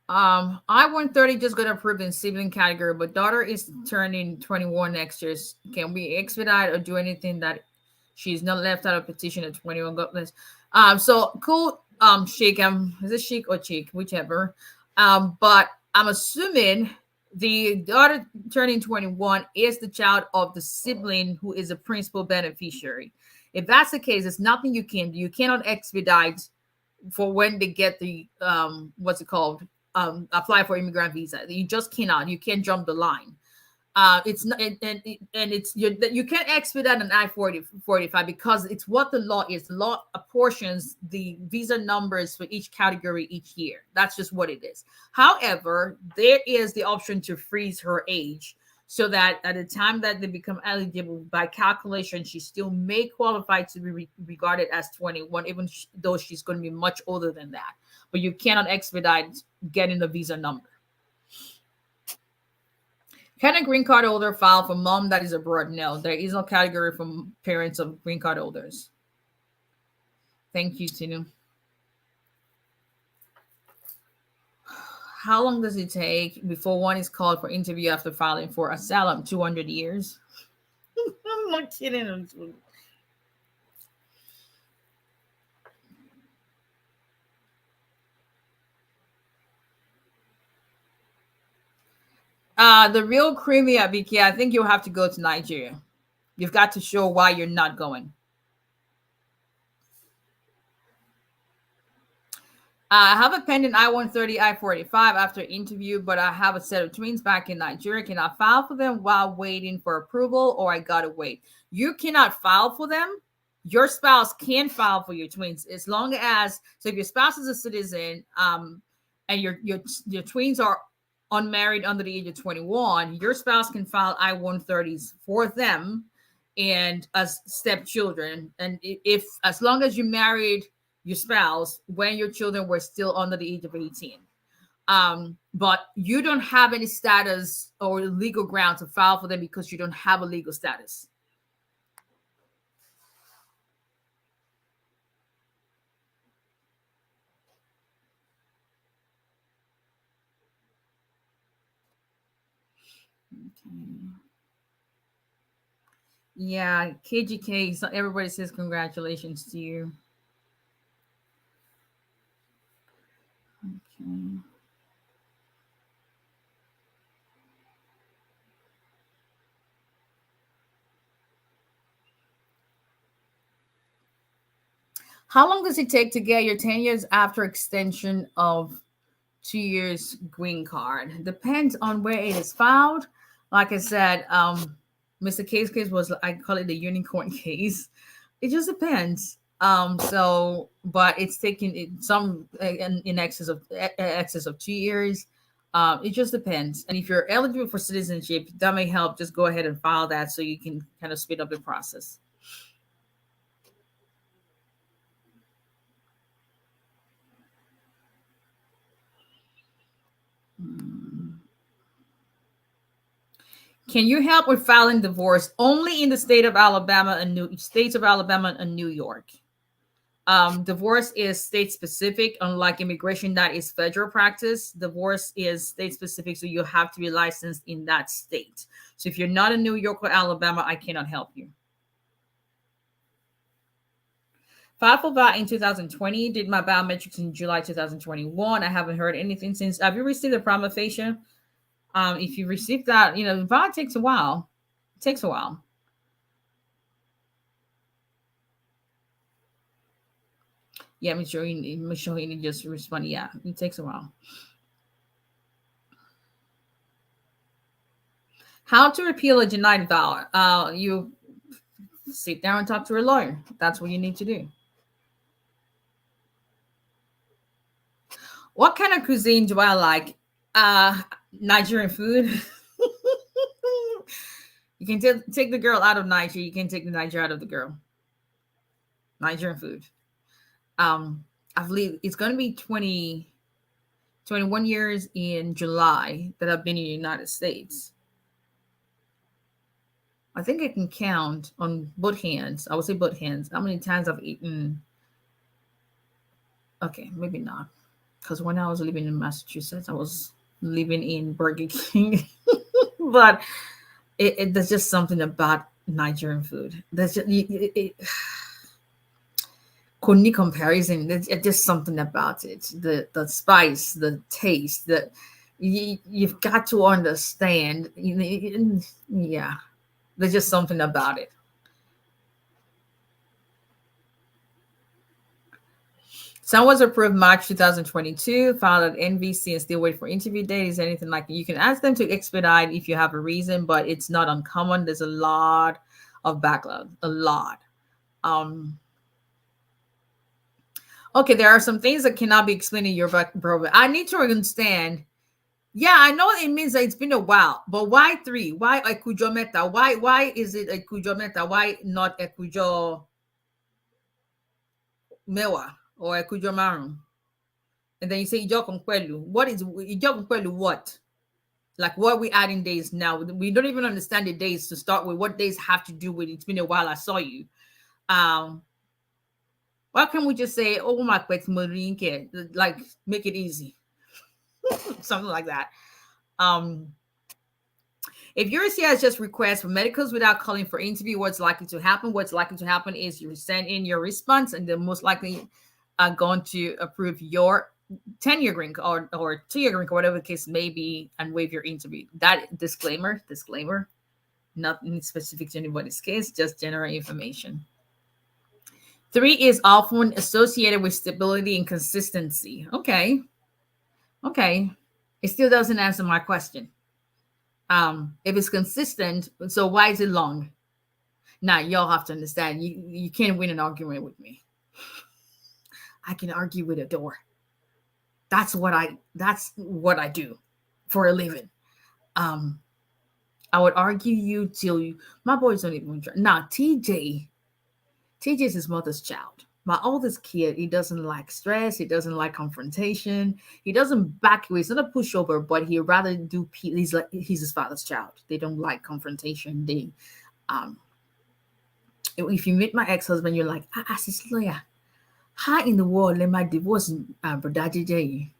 I-130 just got approved in sibling category, but daughter is turning 21 next year. Can we expedite or do anything that she's not left out of petition at 21? God bless. So cool. Sheik, is it Sheik or Cheek, whichever. But I'm assuming the daughter turning 21 is the child of the sibling who is a principal beneficiary. If that's the case, there's nothing you can do. You cannot expedite for when they get the what's it called? Apply for immigrant visa. You just cannot. You can't jump the line. It's not, and it's you can't expedite an I-45 because it's what the law is. The law apportions the visa numbers for each category each year. That's just what it is. However, there is the option to freeze her age so that at the time that they become eligible, by calculation, she still may qualify to be regarded as 21, even though she's going to be much older than that. But you cannot expedite getting the visa number. Can a green card holder file for mom that is abroad? No, there is no category for parents of green card holders. Thank you, Tinu. How long does it take before one is called for interview after filing for asylum? 200 years. I'm not kidding. The real creamy Abike, I think you'll have to go to Nigeria. You've got to show why you're not going. I have a pending I-130, I-45 after interview, but I have a set of twins back in Nigeria. Can I file for them while waiting for approval, or I gotta wait? You cannot file for them. Your spouse can file for your twins as long as, so if your spouse is a citizen, and your twins are unmarried under the age of 21, your spouse can file I-130s for them and as stepchildren. And if as long as you married your spouse when your children were still under the age of 18. But you don't have any status or legal ground to file for them because you don't have a legal status. Okay. Yeah, KGK. So everybody says congratulations to you. Okay. How long does it take to get your 10 years after extension of 2 years green card? Depends on where it is filed. Like I said, Mr. K's case was, I call it the unicorn case. It just depends. So, but it's taking some in excess of 2 years. It just depends. And if you're eligible for citizenship, that may help. Just go ahead and file that so you can kind of speed up the process. Hmm. Can you help with filing divorce only in the state of Alabama and New York? Divorce is state specific, unlike immigration, that is federal practice. Divorce is state specific, so you have to be licensed in that state. So if you're not in New York or Alabama, I cannot help you. Filed for VAT in 2020, did my biometrics in July 2021. I haven't heard anything since. Have you received a prima facie? If you received that, VAT takes a while. It takes a while. Yeah, I'm sure you just respond. Yeah, it takes a while. How to repeal a denied vow? You sit down and talk to a lawyer. That's what you need to do. What kind of cuisine do I like? Nigerian food. You can take the girl out of Niger. You can take the Niger out of the girl. Nigerian food. I believe it's going to be 21 years in July that I've been in the United States. I think I can count on both hands. I would say both hands. How many times I've eaten? Okay, maybe not. Because when I was living in Massachusetts, I was living in Burger King. But there's just something about Nigerian food. There's just couldn't be comparison. There's just something about it. The spice, the taste, that you've got to understand. Yeah, there's just something about it. Son was approved March 2022, filed at NVC and still wait for interview date. Is anything like you can ask them to expedite if you have a reason, but it's not uncommon. There's a lot of backlog, a lot. Okay, there are some things that cannot be explained in your program. I need to understand. Yeah, I know it means that it's been a while, but why three? Why 𝒊𝒎𝒎𝒊𝒈𝒓𝒂𝒏𝒕? Why is it 𝒊𝒎𝒎𝒊𝒕 not 𝒊𝒎𝒎𝒊𝒈𝒓𝒂𝒏𝒕 or 𝒊𝒎𝒎𝒊𝒈𝒓𝒂𝒏𝒕? And then you say 𝒊𝒎𝒻𝒀𝒄𝒂𝒏𝒕. What is 𝒊𝒎𝒻𝒀𝒄𝒏𝒕? What? Like what we adding days now? We don't even understand the days to start with. What days have to do with it's been a while I saw you. Why can't we just say, oh my god, like make it easy? Something like that. If your CIS just requests for medicals without calling for interview, what's likely to happen? What's likely to happen is you send in your response, and they're most likely going to approve your 10-year green card or 2-year green card, whatever the case may be, and waive your interview. That disclaimer, nothing specific to anybody's case, just general information. 3 is often associated with stability and consistency. Okay. It still doesn't answer my question. If it's consistent, so why is it long? Now y'all have to understand, you can't win an argument with me. I can argue with a door. That's what I do for a living. I would argue you till my boys don't even try. Now TJ is his mother's child. My oldest kid, he doesn't like stress. He doesn't like confrontation. He doesn't back away. He's not a pushover, but he'd rather do. He's his father's child. They don't like confrontation. They, if you meet my ex-husband, you're like, ask this lawyer, how in the world let my divorce, brother JJ?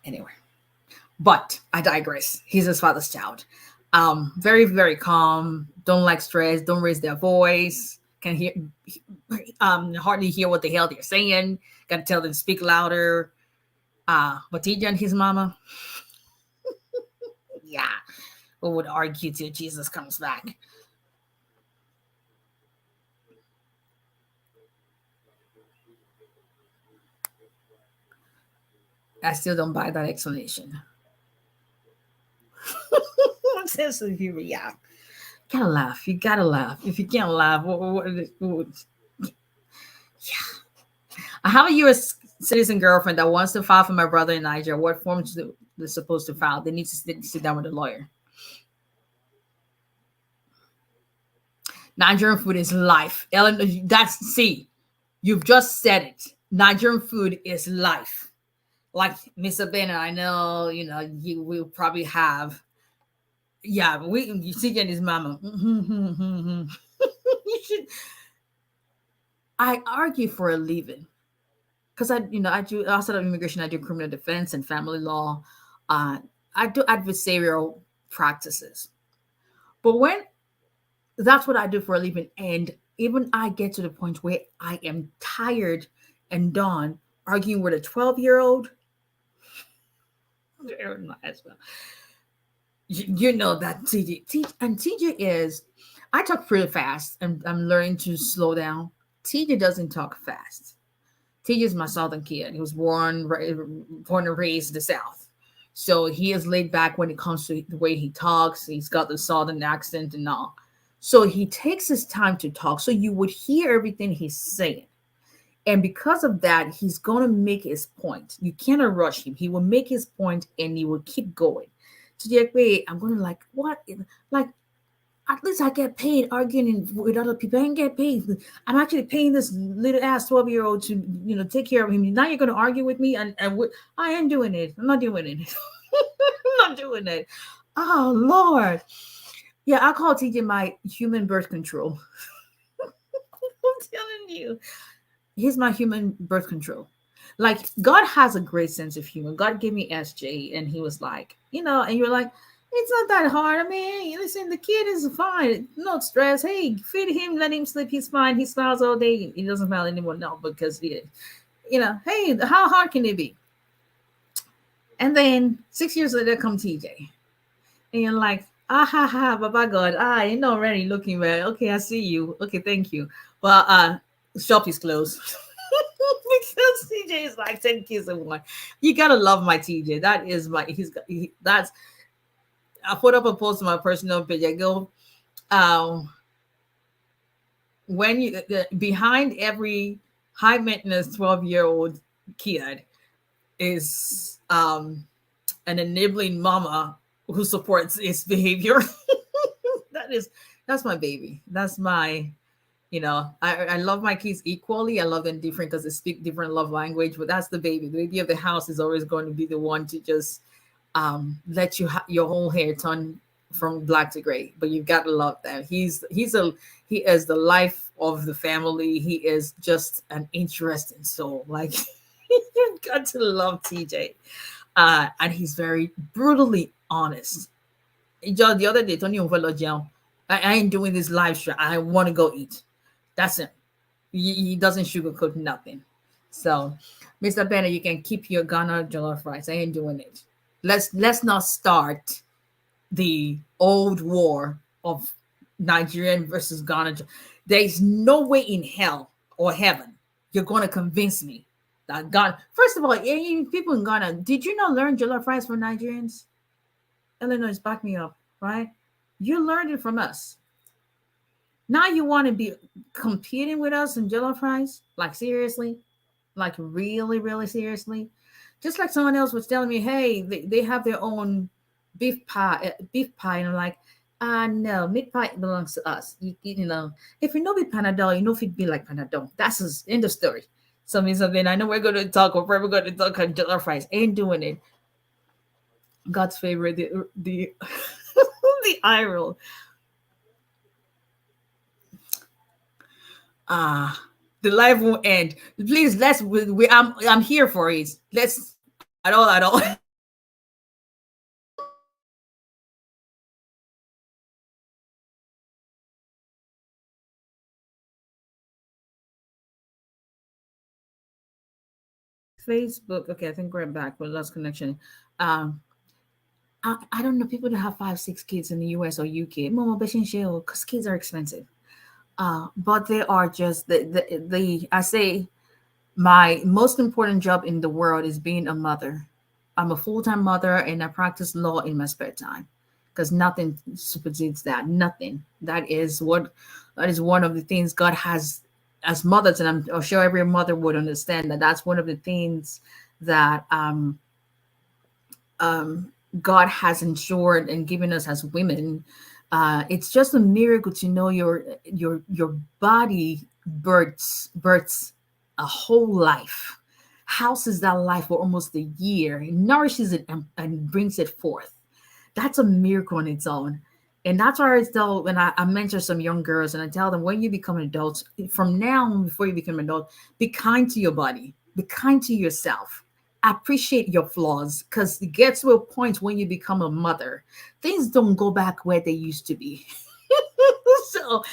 Anyway, but I digress. He's his father's child. Very, very calm, don't like stress, don't raise their voice, can hear hardly hear what the hell they're saying, gotta tell them to speak louder. But TJ and his mama, yeah, who would argue till Jesus comes back. I still don't buy that explanation. Yeah. Gotta laugh. You gotta laugh. If you can't laugh, I have a U.S. citizen girlfriend that wants to file for my brother in Niger. What forms they're supposed to file? They need to sit down with a lawyer. Nigerian food is life. Ellen, that's see, you've just said it. Nigerian food is life. Like Mr. Bennett, I know, you will probably have. Yeah, you see his mama. You should. I argue for a living because I do outside of immigration, I do criminal defense and family law. Uh, I do adversarial practices, but when that's what I do for a living, and even I get to the point where I am tired and done arguing with a 12-year-old. You know that TJ is. I talk pretty fast, and I'm learning to slow down. TJ doesn't talk fast. TJ is my Southern kid. He was born and raised in the South, so he is laid back when it comes to the way he talks. He's got the Southern accent and all, so he takes his time to talk. So you would hear everything he's saying. And because of that, he's going to make his point. You cannot rush him. He will make his point and he will keep going. So the way I'm going to like, what? Like, at least I get paid arguing with other people. I ain't get paid. I'm actually paying this little ass 12-year-old to, take care of him. Now you're going to argue with me? And I ain't doing it. I'm not doing it. I'm not doing it. Oh, Lord. Yeah, I call TJ my human birth control. I'm telling you. He's my human birth control. Like, God has a great sense of humor. God gave me SJ, and he was like, and you're like, it's not that hard. I mean, listen, the kid is fine. No stress. Hey, feed him, let him sleep. He's fine. He smiles all day. He doesn't smile anymore now because, hey, how hard can it be? And then 6 years later come TJ. And you're like, ha, Baba God. You're already looking well. Okay, I see you. Okay, thank you. Well, shop is closed. Because TJ is like 10 kids in one. You gotta love my TJ. That is that's I put up a post on my personal page. I go, when you behind every high maintenance 12-year-old kid is an enabling mama who supports its behavior. That's my baby. That's my I love my kids equally. I love them different because they speak different love language, but that's the baby. The baby of the house is always going to be the one to just let your whole hair turn from black to gray. But you've got to love that. He is the life of the family. He is just an interesting soul. Like, you've got to love TJ. And he's very brutally honest. Just the other day, Tony I ain't doing this live stream. I want to go eat. That's it. He doesn't sugarcoat nothing. So, Mr. Bennett, you can keep your Ghana jollof rice. I ain't doing it. Let's not start the old war of Nigerian versus Ghana. There's no way in hell or heaven you're going to convince me that Ghana. First of all, people in Ghana, did you not learn jollof rice from Nigerians? Illinois, back me up, right? You learned it from us. Now you want to be competing with us in jollof rice? Like, seriously? Like, really, really seriously? Just like someone else was telling me, hey, they have their own beef pie. And I'm like, no, meat pie belongs to us. If you know be Panadol, if it be like Panadol. That's his end of story. So means something. I know we're going to talk. We're probably going to talk on jollof rice. Ain't doing it. God's favorite, the the eye-roll. The live won't end. Please, I'm here for it. Let's at all. Facebook. Okay, I think we're back. We lost connection. I don't know people that have 5, 6 kids in the US or UK. Mama because kids are expensive. But they are just the I say my most important job in the world is being a mother. I'm a full-time mother and I practice law in my spare time. because nothing supersedes that. Nothing. That is one of the things God has as mothers, and I'm sure every mother would understand that that's one of the things that God has ensured and given us as women. It's just a miracle to know your body births a whole life, houses that life for almost a year, nourishes it and brings it forth. That's a miracle on its own. And that's why I tell when I mentor some young girls and I tell them when you become adults, from now before you become an adult, be kind to your body, be kind to yourself, appreciate your flaws, because it gets to a point when you become a mother, things don't go back where they used to be. So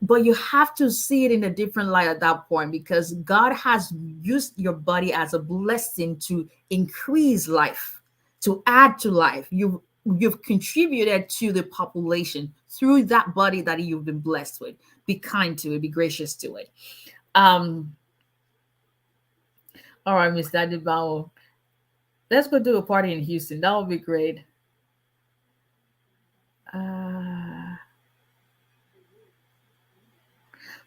but you have to see it in a different light at that point, because God has used your body as a blessing to increase life, to add to life. You've contributed to the population through that body that you've been blessed with. Be kind to it, be gracious to it. um all right, Miss Daddy Bow, let's go do a party in Houston. That would be great. uh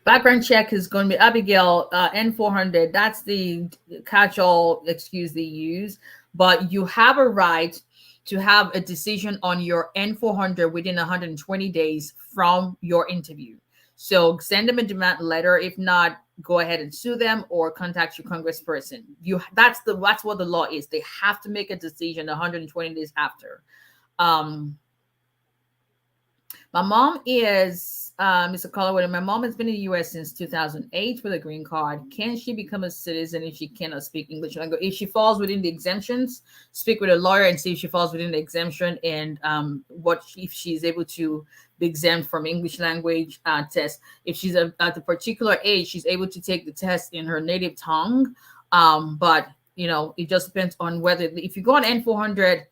Background check is going to be Abigail, N400. That's the catch-all excuse they use. But you have a right to have a decision on your N400 within 120 days from your interview. So send them a demand letter. If not, go ahead and sue them or contact your congressperson. That's what the law is. They have to make a decision 120 days after. Um, my mom is Mr. Colloway. My mom has been in the U.S. since 2008 with a green card. Can she become a citizen if she cannot speak English language? If she falls within the exemptions, speak with a lawyer and see if she falls within the exemption, and if she's able to be exempt from English language test. If she's at a particular age, she's able to take the test in her native tongue. But it just depends on whether, if you go on N400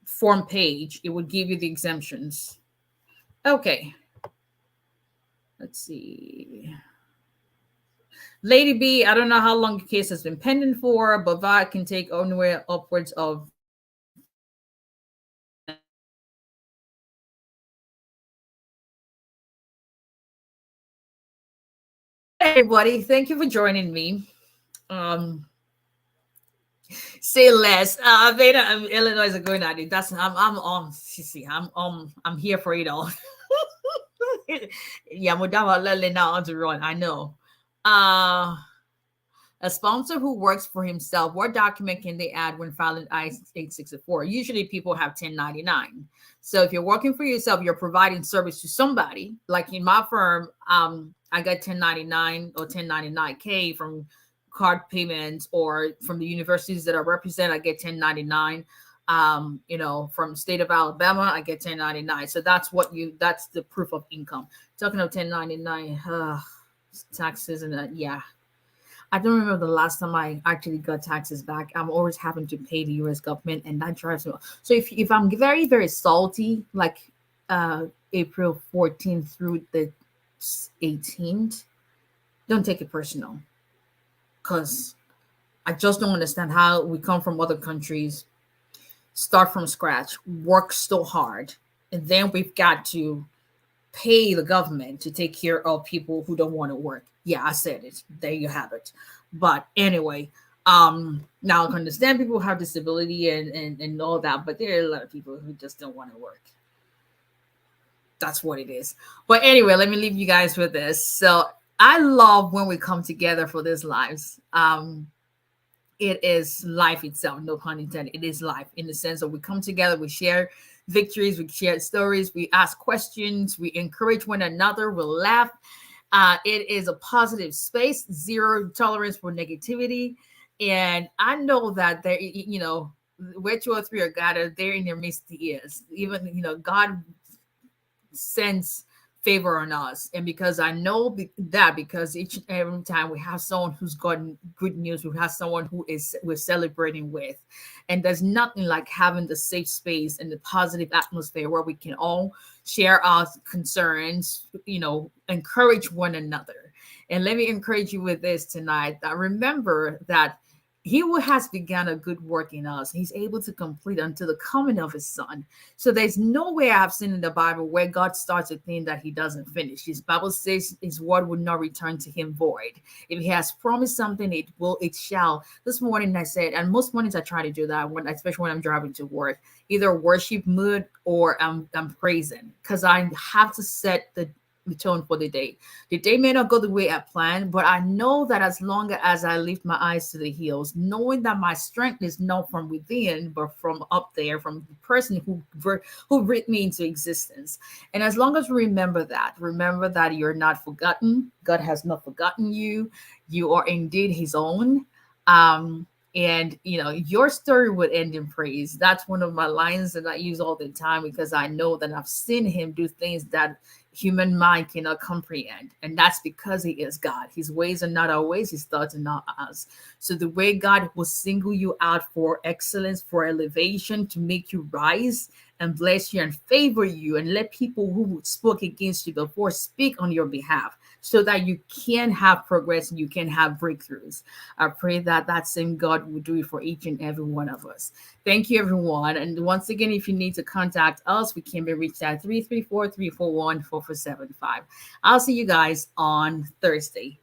form page, it would give you the exemptions. Okay, let's see. Lady B, I don't know how long the case has been pending for, but that can take anywhere upwards of everybody. Thank you for joining me. Say less. Beta, Illinois is going at it. I'm on. See, I'm here for it all. Yeah, Mudama Lele now on to run. I know. A sponsor who works for himself, what document can they add when filing I-864? Usually people have 1099. So if you're working for yourself, you're providing service to somebody. Like in my firm, I got 1099 or 1099K from card payments, or from the universities that I represent, I get 1099. From state of Alabama, I get 1099. So that's the proof of income. Talking of 1099, taxes and that, yeah. I don't remember the last time I actually got taxes back. I'm always having to pay the U.S. government, and that drives me. So if I'm very, very salty, like April 14th through the 18th, don't take it personal, because I just don't understand how we come from other countries, start from scratch, work so hard, and then we've got to pay the government to take care of people who don't want to work. Yeah, I said it. There you have it. But anyway, now I can understand people have disability and all that, but there are a lot of people who just don't want to work. That's what it is. But anyway, let me leave you guys with this. So I love when we come together for these lives. It is life itself, no pun intended. It is life in the sense that we come together, we share victories, we share stories, we ask questions, we encourage one another, we laugh. It is a positive space, zero tolerance for negativity. And I know that there, where two or three are gathered, there in their midst he is. Even, God sends favor on us. And because I know that, because each and every time we have someone who's gotten good news, we have someone we're celebrating with. And there's nothing like having the safe space and the positive atmosphere where we can all share our concerns, encourage one another. And let me encourage you with this tonight. That remember that he who has begun a good work in us, he's able to complete until the coming of his son. So there's no way I've seen in the Bible where God starts a thing that he doesn't finish. His Bible says his word will not return to him void. If he has promised something, it shall. This morning I said, and most mornings I try to do that, especially when I'm driving to work, either worship mood or I'm praising, because I have to set the tone for the day. The day may not go the way I planned, but I know that as long as I lift my eyes to the hills, knowing that my strength is not from within, but from up there, from the person who breathed me into existence. And as long as we remember that you're not forgotten. God has not forgotten you. You are indeed His own. Um, and your story would end in praise. That's one of my lines that I use all the time, because I know that I've seen Him do things that human mind cannot comprehend. And that's because He is God. His ways are not our ways, His thoughts are not ours. So the way God will single you out for excellence, for elevation, to make you rise and bless you and favor you, and let people who spoke against you before speak on your behalf, so that you can have progress and you can have breakthroughs. I pray that that same God will do it for each and every one of us. Thank you, everyone. And once again, if you need to contact us, we can be reached at 334-341-4475. I'll see you guys on Thursday.